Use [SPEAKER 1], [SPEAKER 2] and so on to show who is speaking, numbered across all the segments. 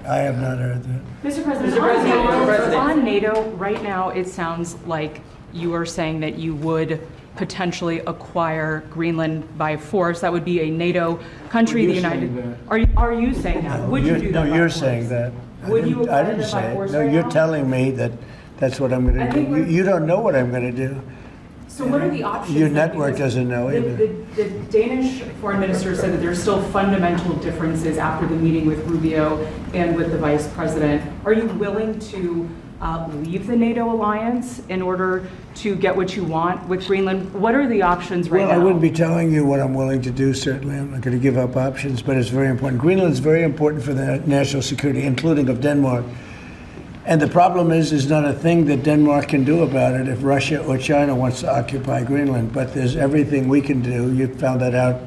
[SPEAKER 1] I have not heard that.
[SPEAKER 2] Mr. President, on NATO, right now it sounds like you are saying that you would potentially acquire Greenland by force. That would be a NATO country.
[SPEAKER 1] Well,
[SPEAKER 2] The
[SPEAKER 1] you're
[SPEAKER 2] United.
[SPEAKER 1] saying
[SPEAKER 2] Are you saying that? Would you do that?
[SPEAKER 1] No,
[SPEAKER 2] by
[SPEAKER 1] you're
[SPEAKER 2] force?
[SPEAKER 1] saying that.
[SPEAKER 2] Would you
[SPEAKER 1] I
[SPEAKER 2] acquire
[SPEAKER 1] didn't
[SPEAKER 2] that by
[SPEAKER 1] say it.
[SPEAKER 2] force
[SPEAKER 1] No,
[SPEAKER 2] right
[SPEAKER 1] you're
[SPEAKER 2] now?
[SPEAKER 1] telling me that that's what I'm going
[SPEAKER 2] I
[SPEAKER 1] to
[SPEAKER 2] think
[SPEAKER 1] do.
[SPEAKER 2] we're-
[SPEAKER 1] You don't know what I'm going to do.
[SPEAKER 2] So what are the options?
[SPEAKER 1] Your
[SPEAKER 2] then?
[SPEAKER 1] network
[SPEAKER 2] Because
[SPEAKER 1] doesn't know either.
[SPEAKER 2] The Danish foreign minister said that there's still fundamental differences after the meeting with Rubio and with the vice president. Are you willing to leave the NATO alliance in order to get what you want with Greenland? What are the options right
[SPEAKER 1] Well,
[SPEAKER 2] now?
[SPEAKER 1] I wouldn't be telling you what I'm willing to do, certainly. I'm not going to give up options, but it's very important. Greenland's very important for the national security, including of Denmark. And the problem is not a thing that Denmark can do about it if Russia or China wants to occupy Greenland. But there's everything we can do. You found that out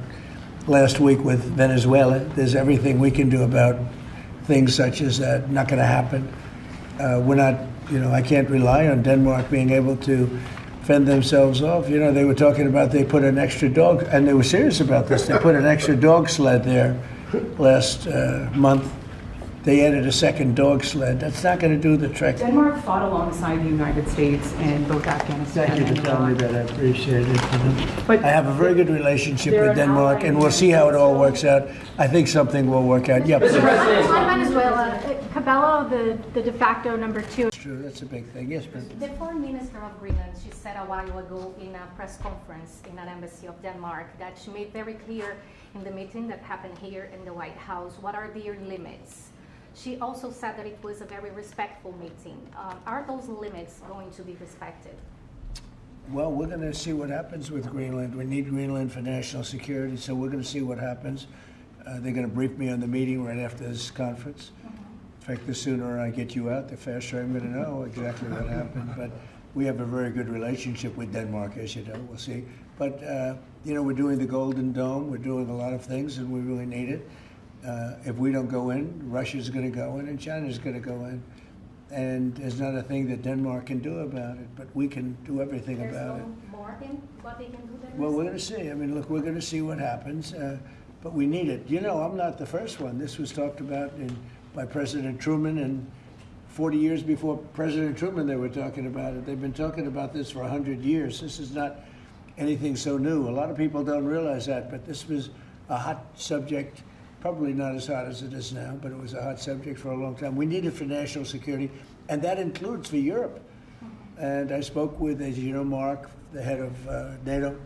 [SPEAKER 1] last week with Venezuela. There's everything we can do about things such as that. Not going to happen. We're not, I can't rely on Denmark being able to fend themselves off. They were talking about they put an extra dog, and they were serious about this. They put an extra dog sled there last month. They added a second dog sled. That's not going to do the trick.
[SPEAKER 2] Denmark fought alongside the United States in both Afghanistan
[SPEAKER 1] Thank you
[SPEAKER 2] and
[SPEAKER 1] for telling me
[SPEAKER 2] Iraq.
[SPEAKER 1] that. I appreciate it.
[SPEAKER 2] But
[SPEAKER 1] I have a very good relationship
[SPEAKER 2] they're
[SPEAKER 1] with
[SPEAKER 2] an
[SPEAKER 1] Denmark,
[SPEAKER 2] ally
[SPEAKER 1] and we'll see how it all works out. I think something will work out. Yeah, please.
[SPEAKER 3] On Venezuela, Cabello, the de facto number 2.
[SPEAKER 1] That's true. That's a big thing. Yes, but
[SPEAKER 4] The foreign minister of Greenland, she said a while ago in a press conference in an embassy of Denmark that she made very clear in the meeting that happened here in the White House what are their limits. She also said that it was a very respectful meeting. Are those limits going to be respected?
[SPEAKER 1] well, we're going to see what happens with Greenland. We need Greenland for national security, so we're going to see what happens. They're going to brief me on the meeting right after this conference. In fact, the sooner I get you out, the faster I'm going to know exactly what happened. But we have a very good relationship with Denmark, as you know. We'll see. But, we're doing the Golden Dome. We're doing a lot of things, and we really need it. If we don't go in, Russia's going to go in, and China's going to go in. And there's not a thing that Denmark can do about it, but we can do everything about it.
[SPEAKER 4] There's no more in what they can do than
[SPEAKER 1] Well, we're going to see. I mean, look, we're going to see what happens, but we need it. I'm not the first one. This was talked about by President Truman, and 40 years before President Truman, they were talking about it. They've been talking about this for 100 years. This is not anything so new. A lot of people don't realize that, but this was a hot subject. Probably not as hot as it is now, but it was a hot subject for a long time. We need it for national security, and that includes for Europe. And I spoke with, as you know, Mark, the head of NATO,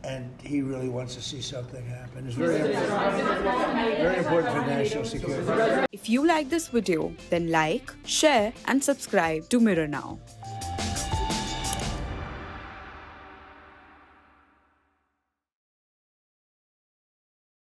[SPEAKER 1] and he really wants to see something happen. It's very important for national security.
[SPEAKER 5] If you like this video, then like, share and subscribe to Mirror Now.